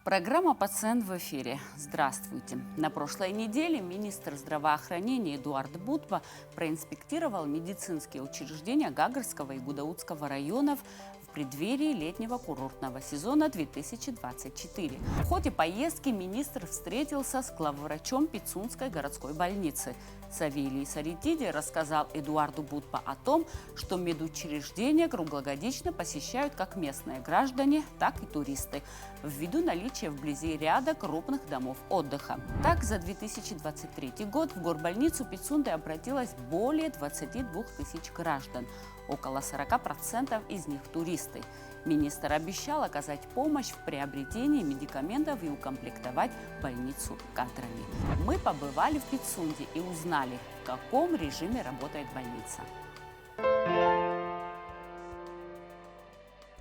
Программа «Пациент» в эфире. Здравствуйте. На прошлой неделе министр здравоохранения Эдуард Будпа проинспектировал медицинские учреждения Гагарского и Гудаутского районов в преддверии летнего курортного сезона 2024. В ходе поездки министр встретился с главврачом Пицунской городской больницы. Савелий Саритиди рассказал Эдуарду Будпа о том, что медучреждения круглогодично посещают как местные граждане, так и туристы, ввиду наличия вблизи ряда крупных домов отдыха. Так, за 2023 год в горбольницу Пицунды обратилось более 22 тысяч граждан. Около 40% из них туристы. Министр обещал оказать помощь в приобретении медикаментов и укомплектовать больницу кадрами. Мы побывали в Пицунде и узнали, в каком режиме работает больница.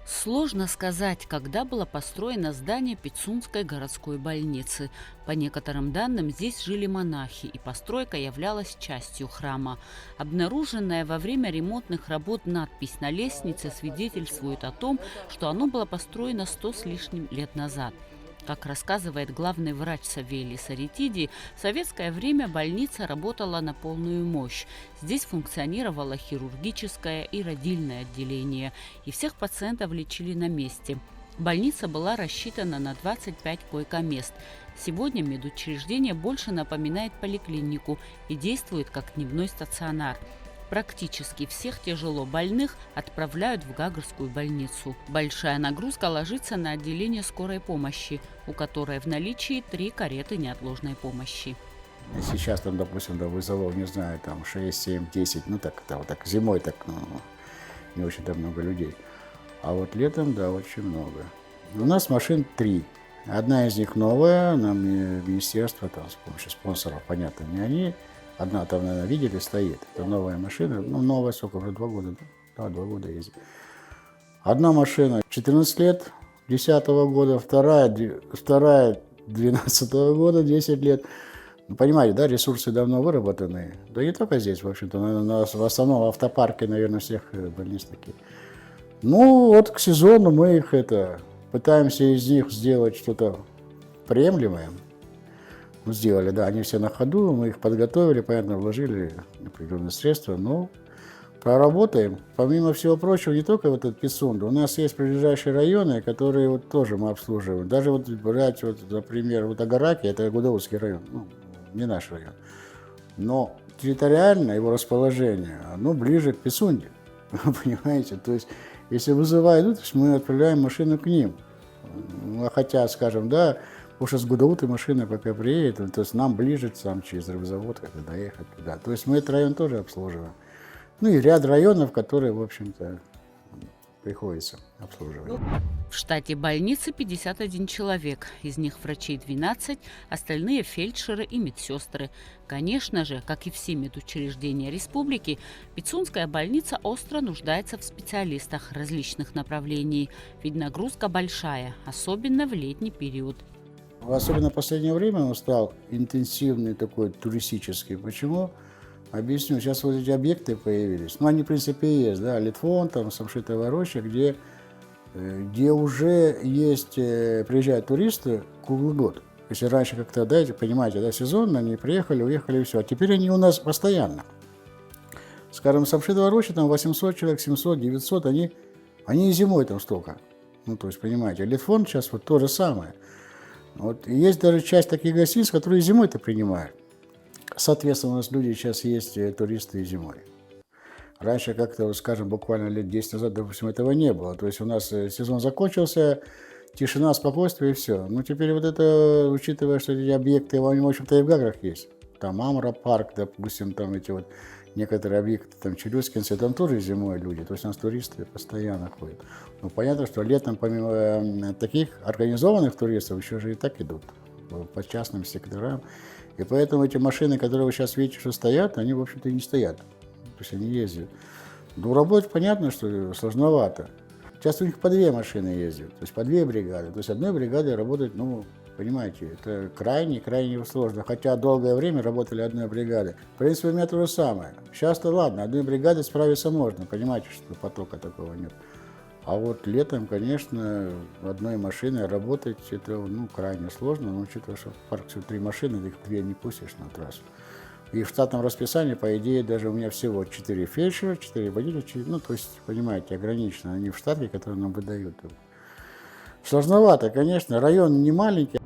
Сложно сказать, когда было построено здание Пицунской городской больницы. По некоторым данным, здесь жили монахи, и постройка являлась частью храма. Обнаруженная во время ремонтных работ надпись на лестнице свидетельствует о том, что оно было построено 100 с лишним лет назад. Как рассказывает главный врач Савелий Саритиди, в советское время больница работала на полную мощь. Здесь функционировало хирургическое и родильное отделение, и всех пациентов лечили на месте. Больница была рассчитана на 25 койко-мест. Сегодня медучреждение больше напоминает поликлинику и действует как дневной стационар. Практически всех тяжело больных отправляют в Гагарскую больницу. Большая нагрузка ложится на отделение скорой помощи, у которой в наличии 3 кареты неотложной помощи. Сейчас там, допустим, до вызовов, не знаю, там 6, 7, 10, так зимой не очень-то много людей. А вот летом, да, очень много. У нас машин 3. Одна из них новая, нам министерство там, с помощью спонсоров, понятно, не они. Одна там, наверное, видели, стоит. Это новая машина. Новая, сколько, уже 2 года. Да, 2 года ездит. Одна машина 14 лет, 2010 года, вторая 2012 года, 10 лет. Понимаете, да, ресурсы давно выработаны. Да не только здесь, в общем-то, в основном в автопарке, наверное, всех больниц такие. Вот к сезону мы их пытаемся из них сделать что-то приемлемое. Сделали, да, они все на ходу, мы их подготовили, понятно, вложили определенные средства, но проработаем. Помимо всего прочего, не только вот этот Пицунда, у нас есть ближайшие районы, которые тоже мы обслуживаем. Даже брать, например, Агараки, это Гудаутский район, не наш район. Но территориально его расположение, оно ближе к Пицунде, понимаете? То есть, если вызывают, мы отправляем машину к ним. Хотя, скажем, да, потому что с Гудауты машина пока приедет, то есть нам ближе сам через рыбзавод как-то доехать туда. То есть мы этот район тоже обслуживаем. И ряд районов, которые, в общем-то, приходится обслуживать. В штате больницы 51 человек, из них врачей 12, остальные фельдшеры и медсестры. Конечно же, как и все медучреждения республики, Пицунская больница остро нуждается в специалистах различных направлений, ведь нагрузка большая, особенно в летний период. Особенно в последнее время он стал интенсивный такой туристический. Почему? Объясню. Сейчас вот эти объекты появились. Они, в принципе, и есть, да, Литвон, там, Самшитова роща, где уже есть, приезжают туристы круглый год. Если раньше как-то, да, понимаете, да, сезонно, они приехали, уехали и все. А теперь они у нас постоянно. Скажем, Самшитова роща, там 800 человек, 700, 900, они и зимой там столько. То есть, понимаете, Литвон сейчас вот то же самое. Есть даже часть таких гостиниц, которые зимой-то принимают. Соответственно, у нас люди сейчас есть туристы и зимой. Раньше как-то, скажем, буквально лет 10 назад, допустим, этого не было. То есть у нас сезон закончился, тишина, спокойствие и все. Теперь вот это, учитывая, что эти объекты, они, в общем-то, и в Гаграх есть. Там Амра-парк, допустим, там эти вот некоторые объекты, там Челюскинцы, там тоже зимой люди. То есть у нас туристы постоянно ходят. Понятно, что летом, помимо таких организованных туристов, еще же и так идут по частным секторам. И поэтому эти машины, которые вы сейчас видите, что стоят, они, в общем-то, и не стоят. То есть они ездят. Работать, понятно, что сложновато. Часто у них по 2 машины ездят, то есть по 2 бригады. То есть одной бригадой работать, понимаете, это крайне сложно. Хотя долгое время работали одной бригадой. В принципе, у меня то же самое. Сейчас-то ладно, одной бригадой справиться можно. Понимаете, что потока такого нет. А вот летом, конечно, одной машиной работать это крайне сложно, но учитывая, что в парк всего 3 машины, ты их 2 не пустишь на трассу. И в штатном расписании, по идее, даже у меня всего 4 фельдшера, 4 водителя, то есть, понимаете, ограничено. Они в штатке, которые нам выдают. Сложновато, конечно, район не маленький.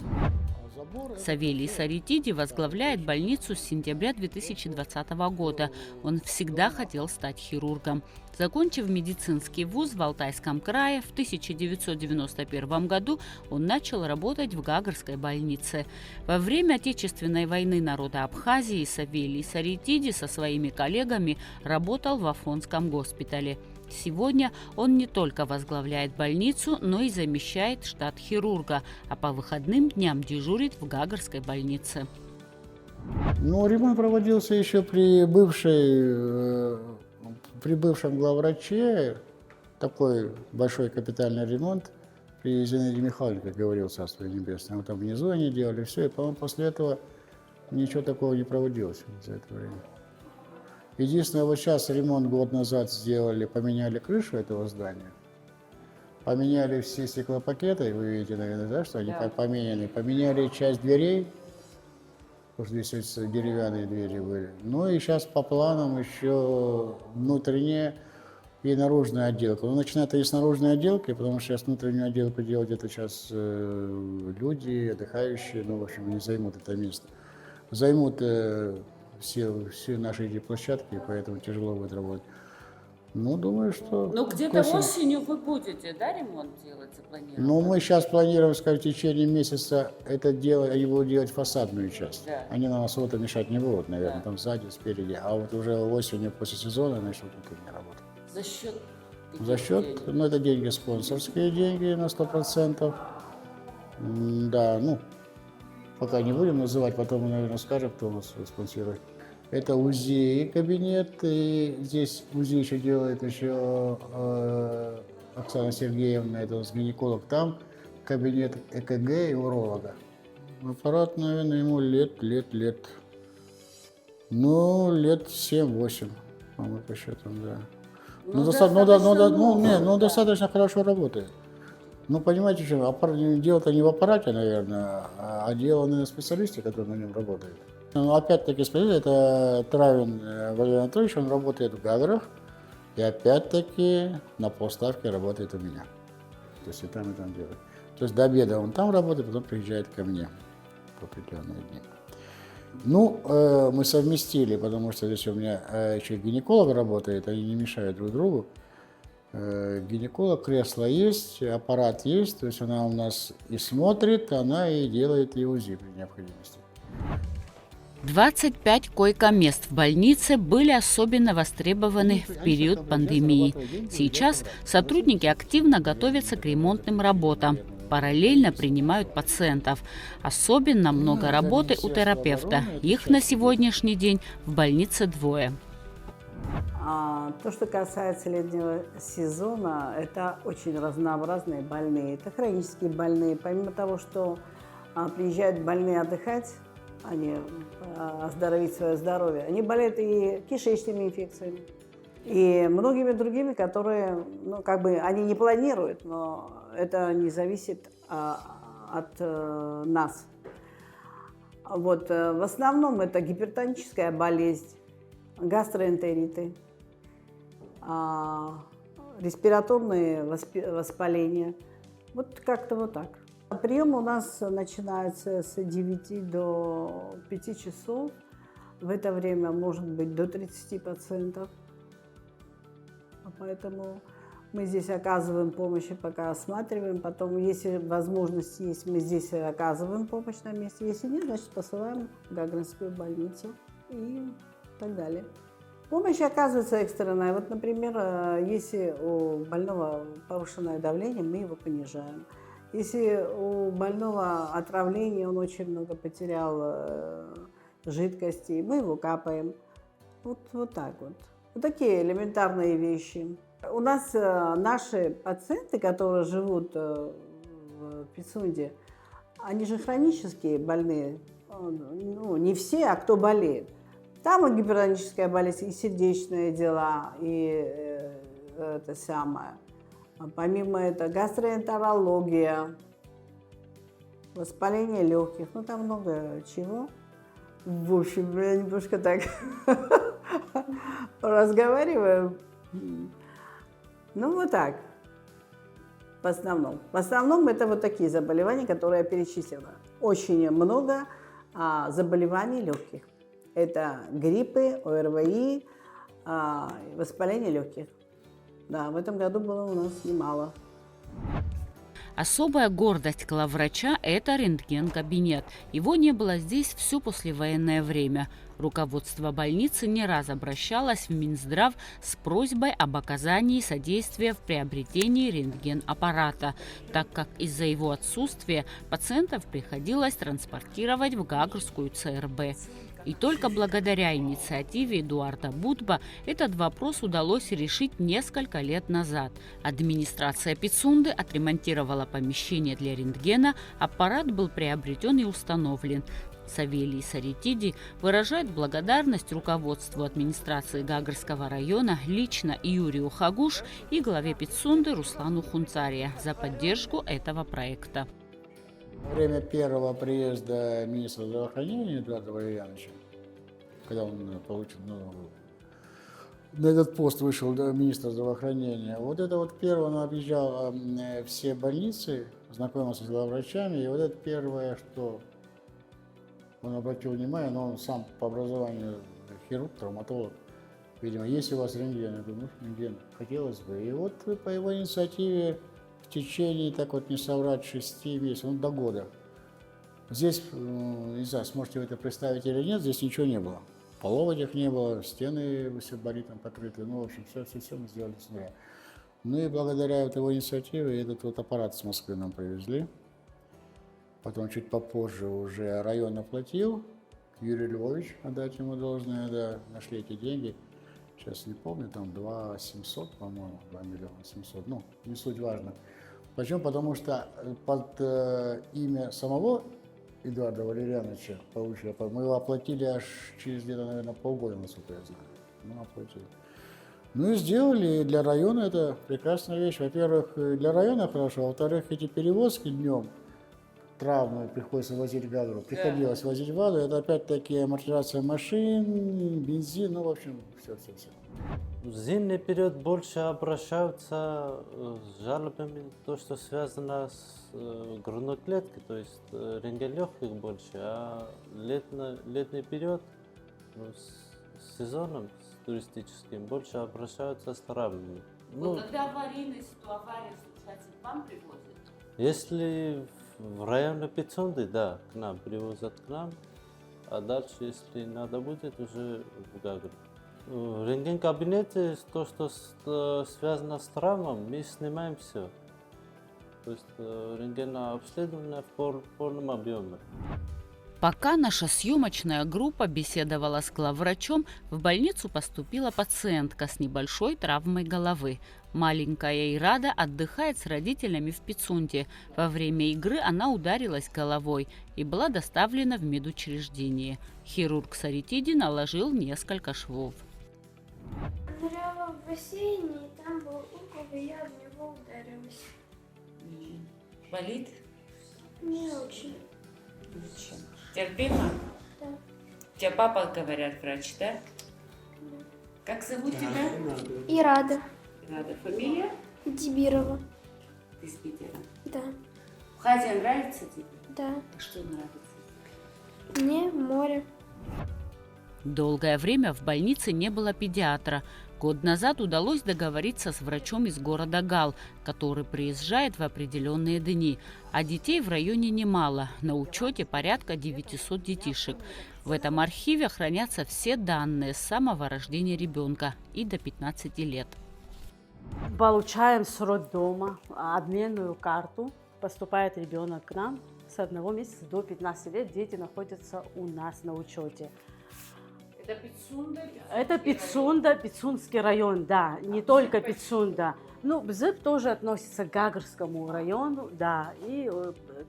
Савелий Саритиди возглавляет больницу с сентября 2020 года. Он всегда хотел стать хирургом. Закончив медицинский вуз в Алтайском крае, в 1991 году он начал работать в Гагарской больнице. Во время Отечественной войны народа Абхазии Савелий Саритиди со своими коллегами работал в Афонском госпитале. Сегодня он не только возглавляет больницу, но и замещает штат хирурга, а по выходным дням дежурит в Гагарской больнице. Ремонт проводился еще при бывшем главвраче, такой большой капитальный ремонт при Зинаиде Михайловне, как говорил Царство Небесное. Вот там внизу они делали все, и, по-моему, после этого ничего такого не проводилось за это время. Единственное, вот сейчас ремонт год назад сделали, поменяли крышу этого здания, поменяли все стеклопакеты, вы видите, наверное, да, что они поменяли, поменяли часть дверей, потому что здесь деревянные двери были. И сейчас по планам еще внутренняя и наружная отделка. Начинают и с наружной отделки, потому что сейчас внутреннюю отделку делать это сейчас люди, отдыхающие, в общем, не займут это место. Займут все наши эти площадки, поэтому тяжело будет работать. Думаю, что... Где-то осенью вы будете, да, ремонт делать, запланировать? Мы сейчас планируем, скажем, в течение месяца это дело, они будут делать фасадную часть. Да. Они на нас вот мешать не будут, наверное, там сзади, спереди. А вот уже осенью, после сезона, начнут не работать. За счет? За счет, денег? Это деньги спонсорские деньги на 100%. Да, пока не будем называть, потом мы, наверное, скажем, кто у нас спонсирует. Это УЗИ кабинет, и здесь УЗИ еще делает Оксана Сергеевна, это у нас гинеколог, там кабинет ЭКГ и уролога. Аппарат, наверное, ему лет 7-8, по-моему, по счетам, да. Достаточно хорошо работает. Понимаете, что дело-то не в аппарате, наверное, а дело на специалисте, который на нем работает. Опять-таки, это Травин Валерий Анатольевич, он работает в Гагарах, и опять-таки на полставке работает у меня. То есть и там делает. То есть до обеда он там работает, потом приезжает ко мне в определенные дни. Мы совместили, потому что здесь у меня еще гинеколог работает, они не мешают друг другу. Гинеколог, кресло есть, аппарат есть, то есть она у нас и смотрит, она и делает и УЗИ при необходимости. 25 койко-мест в больнице были особенно востребованы в период пандемии. Сейчас сотрудники активно готовятся к ремонтным работам. Параллельно принимают пациентов. Особенно много работы у терапевта. Их на сегодняшний день в больнице 2. То, что касается летнего сезона, это очень разнообразные больные. Это хронические больные. Помимо того, что приезжают больные отдыхать, они оздоровить свое здоровье, они болеют и кишечными инфекциями, и многими другими, которые, они не планируют, но это не зависит от нас. В основном это гипертоническая болезнь, гастроэнтериты, респираторные воспаления. Как-то вот так. Прием у нас начинается с 9 до 5 часов. В это время может быть до 30 пациентов. Поэтому мы здесь оказываем помощь и пока осматриваем. Потом, если возможность есть, мы здесь оказываем помощь на месте. Если нет, значит посылаем в Гагаринскую больницу и так далее. Помощь оказывается экстренная. Например, если у больного повышенное давление, мы его понижаем. Если у больного отравление, он очень много потерял жидкости, мы его капаем. Вот так вот. Вот такие элементарные вещи. У нас наши пациенты, которые живут в Пицунде, они же хронические больные. Не все, а кто болеет. Там и гипертоническая болезнь, и сердечные дела, и это самое. А помимо этого гастроэнтерология, воспаление легких, ну там много чего. В общем, я немножко так разговариваю. Ну вот так, в основном. В основном это вот такие заболевания, которые я перечислила. Очень много заболеваний легких. Это гриппы, ОРВИ, воспаление легких. Да, в этом году было у нас немало. Особая гордость главврача – это рентген-кабинет. Его не было здесь все послевоенное время. Руководство больницы не раз обращалось в Минздрав с просьбой об оказании содействия в приобретении рентген-аппарата, так как из-за его отсутствия пациентов приходилось транспортировать в Гагрскую ЦРБ. И только благодаря инициативе Эдуарда Будба этот вопрос удалось решить несколько лет назад. Администрация Пицунды отремонтировала помещение для рентгена, аппарат был приобретен и установлен. Савелий Саритиди выражает благодарность руководству администрации Гагрского района, лично Юрию Хагуш и главе Пицунды Руслану Хунцария за поддержку этого проекта. Во время первого приезда министра здравоохранения Эдуарда Валерьяновича, когда он получил, на этот пост вышел министр здравоохранения, вот это вот первое, он объезжал все больницы, знакомился с главврачами, и вот это первое, что он обратил внимание, но он сам по образованию хирург, травматолог, видимо, есть у вас рентген? Я говорю, ну, рентген хотелось бы. И вот по его инициативе в течение, так вот не соврать, 6 месяцев, до года. Здесь, не знаю, сможете вы это представить или нет, здесь ничего не было. Полов этих не было, стены высокобаритом покрыты, ну, в общем, все мы сделали с нуля. Ну и благодаря вот его инициативе этот вот аппарат с Москвы нам привезли. Потом чуть попозже уже район оплатил, Юрий Львович, отдать ему должное, да, нашли эти деньги. Сейчас не помню, там 2 700, по-моему, 2 миллиона 700, ну, не суть важно. Почему? Потому что под имя самого Эдуарда Валерьяновича Павловича мы его оплатили аж через где-то, наверное, полгода, насколько я знаю. Ну, оплатили. Ну и сделали, и для района это прекрасная вещь. Во-первых, для района хорошо, а во-вторых, эти перевозки днем, травмы приходится возить в Гагру, приходилось возить в Гагру, это опять-таки амортизация машин, бензин, ну, в общем, все. В зимний период больше обращаются с жалобами, то, что связано с грудной клеткой, то есть рентген легких больше, а летний период с сезоном, с туристическим, больше обращаются с травмами. Вот когда авария случается, к вам привозят? Если в районе Пицунды, да, к нам привозят к нам, а дальше, если надо будет, уже в Гагру. В рентген-кабинете то, что связано с травмой, мы снимаем все. То есть рентгенное обследование в полном объеме. Пока наша съемочная группа беседовала с главврачом, в больницу поступила пациентка с небольшой травмой головы. Маленькая Ирада отдыхает с родителями в Пицунде. Во время игры она ударилась головой и была доставлена в медучреждение. Хирург Саритиди наложил несколько швов. Ныряла в бассейне, и там был укол, и я в него ударилась. Болит? Не очень. Терпимо? Да. Тебя папа, говорят, врач, да? Как зовут тебя? И рада. Рада. Фамилия? Дибирова. Ты из Питера. Да. Хазия нравится тебе? Да. Что нравится? Мне море. Долгое время в больнице не было педиатра. Год назад удалось договориться с врачом из города Гал, который приезжает в определенные дни. А детей в районе немало. На учете порядка 900 детишек. В этом архиве хранятся все данные с самого рождения ребенка и до 15 лет. Получаем с роддома обменную карту. Поступает ребенок к нам с 1 месяца до 15 лет. Дети находятся у нас на учете. Это Пицунда? Это Пицунда, Пицундский район, да, не только Пицунда. Ну, Бзык тоже относится к Гагрскому району, да, и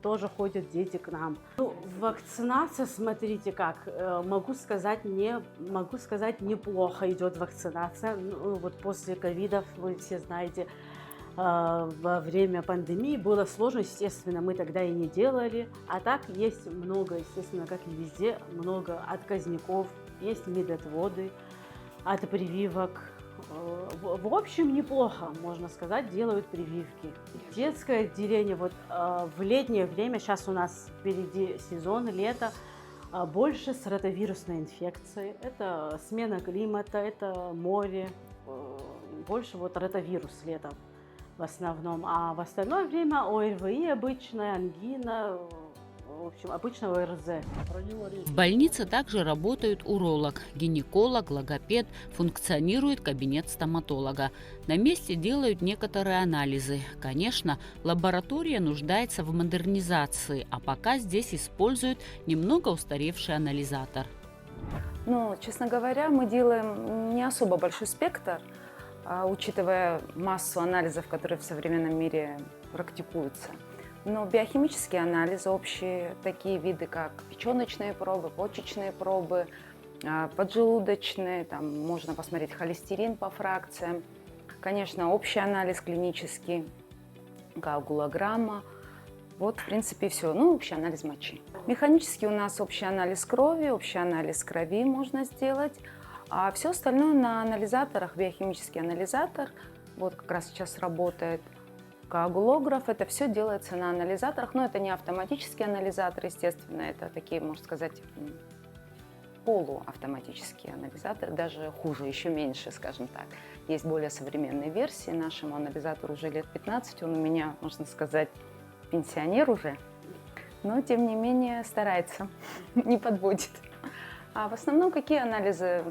тоже ходят дети к нам. Ну, вакцинация, смотрите как, могу сказать, неплохо идет вакцинация. Ну, вот после ковида, вы все знаете, во время пандемии было сложно, естественно, мы тогда и не делали. А так есть много, естественно, как и везде, много отказников, есть медотводы от прививок. В общем, неплохо, можно сказать, делают прививки. Детское отделение вот в летнее время, сейчас у нас впереди сезон, лето, больше с ротавирусной инфекцией. Это смена климата, это море, больше вот ротавирус летом в основном. А в остальное время ОРВИ обычная, ангина, в общем, обычно ОРЗ. В больнице также работают уролог, гинеколог, логопед, функционирует кабинет стоматолога. На месте делают некоторые анализы. Конечно, лаборатория нуждается в модернизации, а пока здесь используют немного устаревший анализатор. Ну, честно говоря, мы делаем не особо большой спектр, учитывая массу анализов, которые в современном мире практикуются. Но биохимические анализы общие, такие виды, как печеночные пробы, почечные пробы, поджелудочные, там можно посмотреть холестерин по фракциям. Конечно, общий анализ клинический, коагулограмма. Вот, в принципе, все. Ну, общий анализ мочи. Механически у нас общий анализ крови, общий анализ крови можно сделать. А все остальное на анализаторах, биохимический анализатор, вот как раз сейчас работает. Коагулограф, это все делается на анализаторах, но это не автоматический анализатор, естественно, это такие, можно сказать, полуавтоматические анализаторы, даже хуже, еще меньше, скажем так. Есть более современные версии, нашему анализатору уже лет 15, он у меня, можно сказать, пенсионер уже, но тем не менее старается, не подводит. А в основном какие анализы?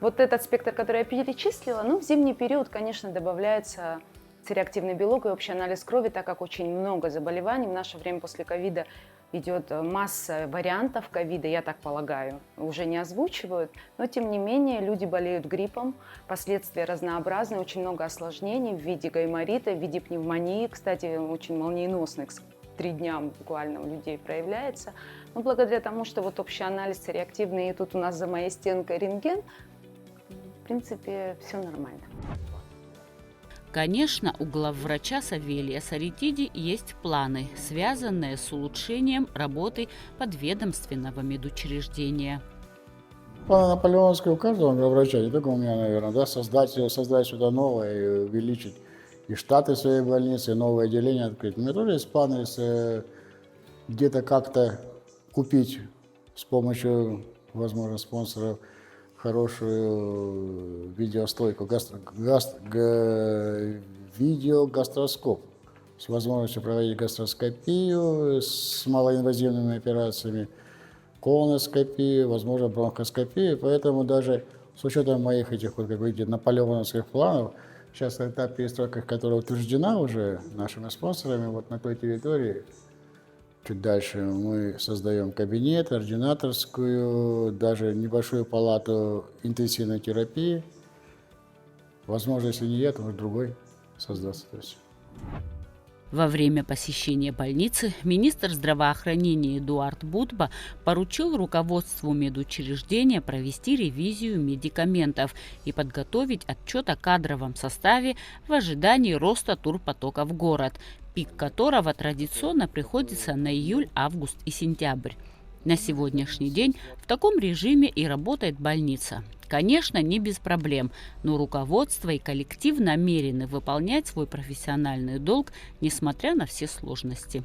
Вот этот спектр, который я перечислила, ну, в зимний период, конечно, добавляется C-реактивный белок и общий анализ крови, так как очень много заболеваний. В наше время после ковида идет масса вариантов ковида, я так полагаю, уже не озвучивают, но тем не менее люди болеют гриппом, последствия разнообразные, очень много осложнений в виде гайморита, в виде пневмонии, кстати, очень молниеносных, 3 дня буквально у людей проявляется. Но благодаря тому, что вот общий анализ C-реактивный, и тут у нас за моей стенкой рентген, в принципе, все нормально. Конечно, у главврача Савелия Саритиди есть планы, связанные с улучшением работы подведомственного медучреждения. Планы наполеоновские у каждого главврача, не только у меня, наверное, да, создать сюда новое и увеличить и штаты своей больницы, и новые отделения открыть. У меня тоже есть планы, где-то как-то купить с помощью, возможно, спонсоров хорошую видеостойку, видеогастроскоп с возможностью проводить гастроскопию с малоинвазивными операциями, колоноскопию, возможно, бронхоскопию. Поэтому даже с учетом моих этих, вот, как видите, наполеоновских планов, сейчас на этапе перестройки, которая утверждена уже нашими спонсорами, вот на той территории, чуть дальше мы создаем кабинет, ординаторскую, даже небольшую палату интенсивной терапии. Возможно, если не я, то может другой создастся. Во время посещения больницы министр здравоохранения Эдуард Бутба поручил руководству медучреждения провести ревизию медикаментов и подготовить отчет о кадровом составе в ожидании роста турпотока в город, пик которого традиционно приходится на июль, август и сентябрь. На сегодняшний день в таком режиме и работает больница. Конечно, не без проблем, но руководство и коллектив намерены выполнять свой профессиональный долг, несмотря на все сложности.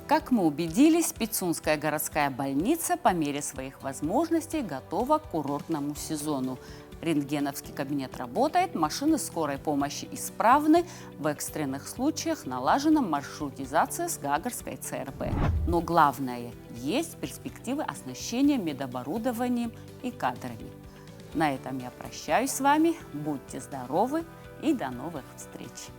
Как мы убедились, Пицунская городская больница по мере своих возможностей готова к курортному сезону. Рентгеновский кабинет работает, машины скорой помощи исправны, в экстренных случаях налажена маршрутизация с Гагарской ЦРБ. Но главное, есть перспективы оснащения медоборудованием и кадрами. На этом я прощаюсь с вами, будьте здоровы и до новых встреч!